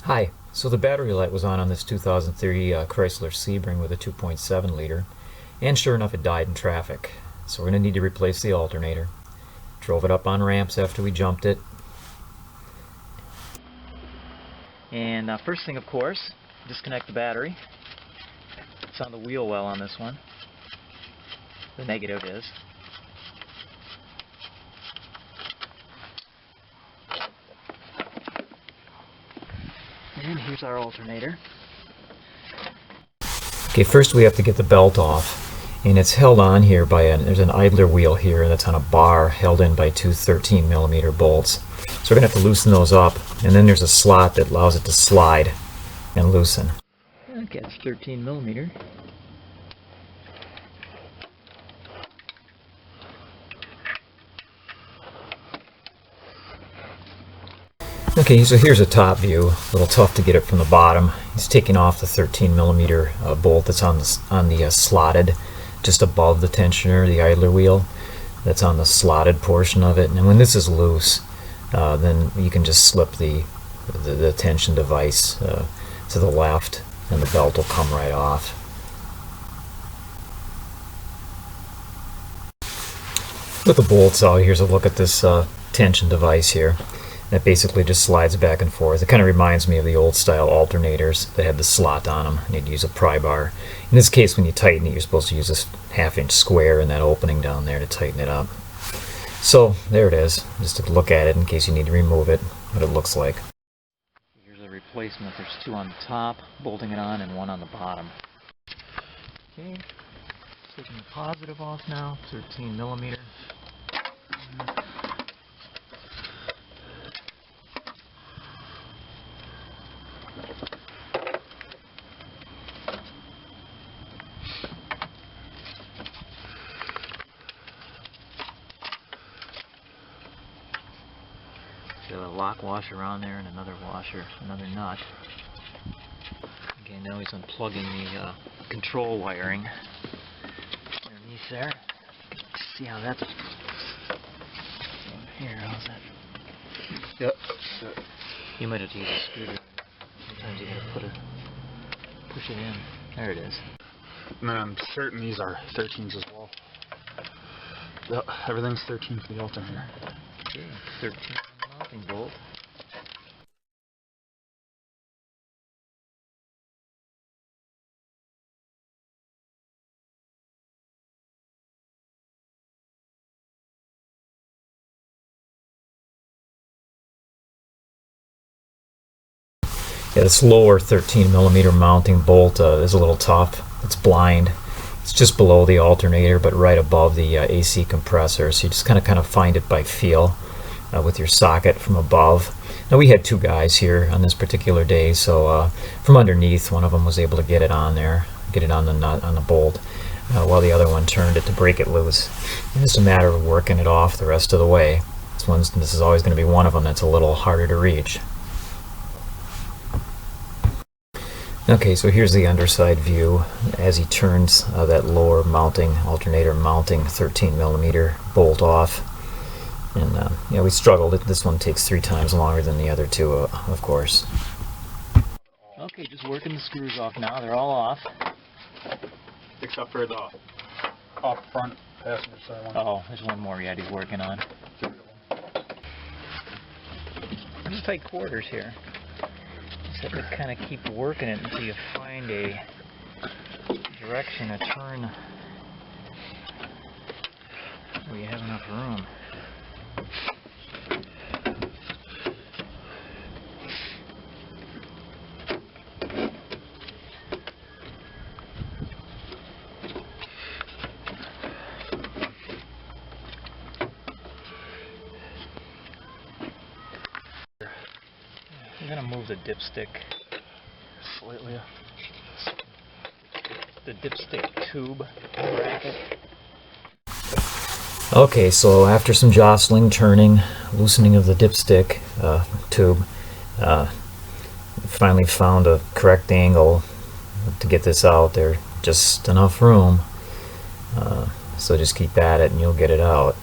Hi, so the battery light was on this 2003 Chrysler Sebring with a 2.7 liter, and sure enough it died in traffic. So we're going to need to replace the alternator. Drove it up on ramps after we jumped it. And first thing, of course, disconnect the battery. It's on the wheel well on this one. The negative is. And here's our alternator. Okay, first we have to get the belt off. And it's held on here by there's an idler wheel here that's on a bar held in by two 13mm bolts. So we're going to have to loosen those up. And then there's a slot that allows it to slide and loosen. Okay, it's 13mm. Okay, so here's a top view. A little tough to get it from the bottom. He's taking off the 13mm bolt that's on the slotted, just above the tensioner, the idler wheel. That's on the slotted portion of it. And when this is loose, then you can just slip the tension device to the left, and the belt will come right off. With the bolts out, here's a look at this tension device here. That basically just slides back and forth. It kind of reminds me of the old style alternators that had the slot on them. You'd use a pry bar. In this case, when you tighten it, you're supposed to use this 1/2-inch square in that opening down there to tighten it up. So there it is, just to look at it in case you need to remove it, what it looks like. Here's a replacement. There's two on the top, bolting it on, and one on the bottom. Okay, taking the positive off now, 13mm. Got a lock washer on there and another washer, another nut. Okay, now he's unplugging the control wiring underneath there. See how that's here. How's that? Yep. You might have to use a screwdriver. Sometimes you gotta push it in. There it is. And then I'm certain these are 13s as well. Yep, everything's 13 for the alternator. Okay, 13 mounting bolt. Yeah, this lower 13mm mounting bolt is a little tough. It's blind. It's just below the alternator, but right above the AC compressor. So you just kind of find it by feel with your socket from above. Now we had two guys here on this particular day, so from underneath, one of them was able to get it on there, get it on the nut on the bolt, while the other one turned it to break it loose. And it's just a matter of working it off the rest of the way. This is always going to be one of them that's a little harder to reach. Okay, so here's the underside view as he turns that lower alternator mounting 13mm bolt off. And yeah, we struggled. This one takes 3 times longer than the other two, of course. Okay, just working the screws off now. They're all off. Except for the off front passenger side one. Oh, there's one more yet he's working on. There's tight quarters here. Just have to kind of keep working it until you find a direction to turn where you have enough room. I'm going to move the dipstick slightly. The dipstick tube bracket. Okay, so after some jostling, turning, loosening of the dipstick tube, finally found a correct angle to get this out there. Just enough room. So just keep at it and you'll get it out.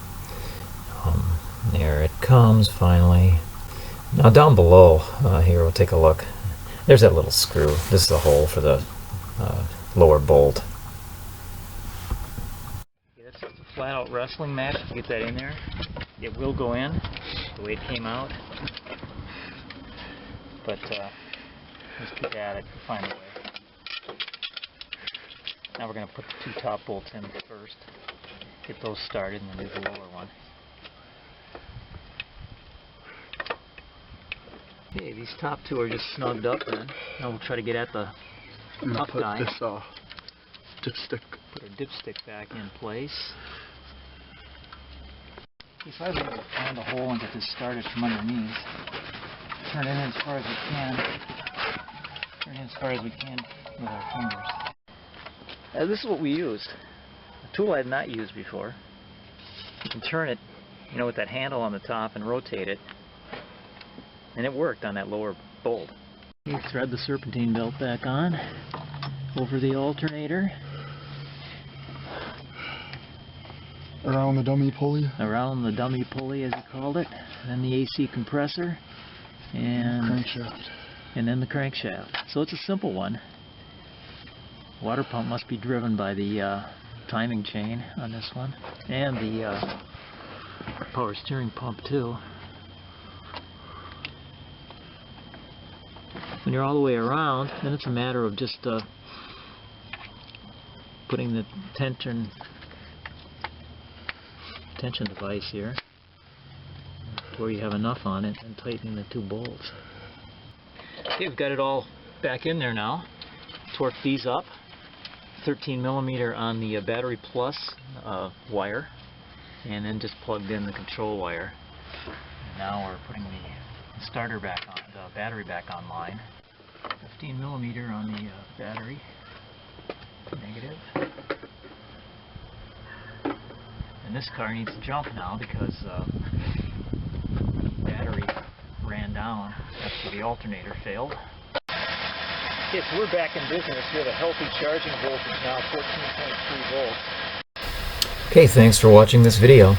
There it comes finally. Now down below here, we'll take a look. There's that little screw. This is the hole for the lower bolt. Yeah, that's just a flat out wrestling match to get that in there. It will go in the way it came out, but let's keep at it. We'll find a way. Now we're going to put the 2 top bolts in first, get those started, and then do the lower one. Okay, these top 2 are just snugged up then. Now we'll try to get at the tough guy. This dipstick. Put our dipstick back in place. Okay, so I was able to find a hole and get this started from underneath. Turn it in as far as we can. Turn it in as far as we can with our fingers. This is what we used. A tool I had not used before. You can turn it, you know, with that handle on the top and rotate it. And it worked on that lower bolt. You thread the serpentine belt back on over the alternator. Around the dummy pulley. Around the dummy pulley, as you called it. Then the AC compressor. And Crankshaft. And then the crankshaft. So it's a simple one. Water pump must be driven by the timing chain on this one. And the power steering pump too. When you're all the way around, then it's a matter of just putting the tension device here to where you have enough on it and tightening the 2 bolts. Okay, we've got it all back in there now. Torque these up. 13mm on the battery plus wire, and then just plugged in the control wire. And now we're putting the starter back on, the battery back online. 15mm on the battery, negative. And this car needs to jump now because the battery ran down after the alternator failed. Okay, so we're back in business. We have a healthy charging voltage now, 14.3 volts. Okay, thanks for watching this video.